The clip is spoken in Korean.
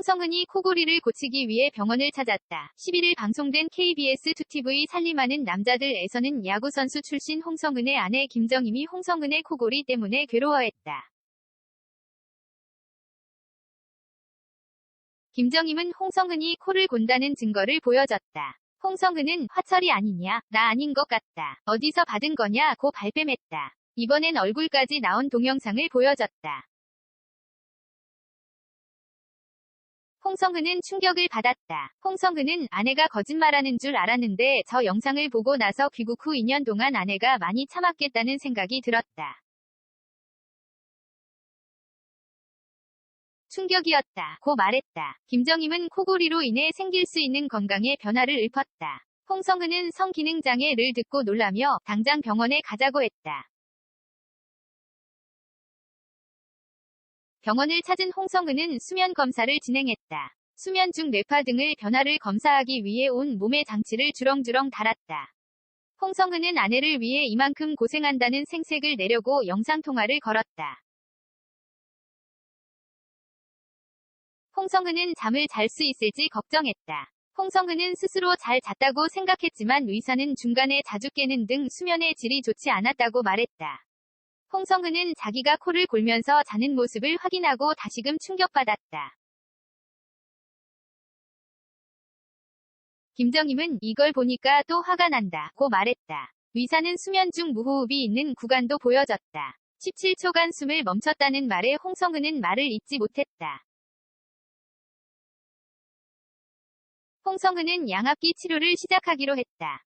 홍성은이 코골이를 고치기 위해 병원을 찾았다. 11일 방송된 KBS2TV 살림하는 남자들에서는 야구선수 출신 홍성은의 아내 김정임이 홍성은의 코골이 때문에 괴로워했다. 김정임은 홍성은이 코를 곤다는 증거를 보여줬다. 홍성은은 화철이 아니냐, 나 아닌 것 같다. 어디서 받은 거냐 고 발뺌했다. 이번엔 얼굴까지 나온 동영상을 보여줬다. 홍성은은 충격을 받았다. 홍성은은 아내가 거짓말하는 줄 알았는데 저 영상을 보고 나서 귀국 후 2년 동안 아내가 많이 참았겠다는 생각이 들었다. 충격이었다. 고 말했다. 김정임은 코골이로 인해 생길 수 있는 건강에 변화를 읊었다. 홍성은은 성기능장애를 듣고 놀라며 당장 병원에 가자고 했다. 병원을 찾은 홍성은은 수면 검사를 진행했다. 수면 중 뇌파 등의 변화를 검사하기 위해 온 몸에 장치를 주렁주렁 달았다. 홍성은은 아내를 위해 이만큼 고생한다는 생색을 내려고 영상통화를 걸었다. 홍성은은 잠을 잘 수 있을지 걱정했다. 홍성은은 스스로 잘 잤다고 생각했지만 의사는 중간에 자주 깨는 등 수면의 질이 좋지 않았다고 말했다. 홍성은은 자기가 코를 골면서 자는 모습을 확인하고 다시금 충격받았다. 김정임은 이걸 보니까 또 화가 난다 고 말했다. 의사는 수면 중 무호흡이 있는 구간도 보여줬다. 17초간 숨을 멈췄다는 말에 홍성은은 말을 잇지 못했다. 홍성은은 양압기 치료를 시작하기로 했다.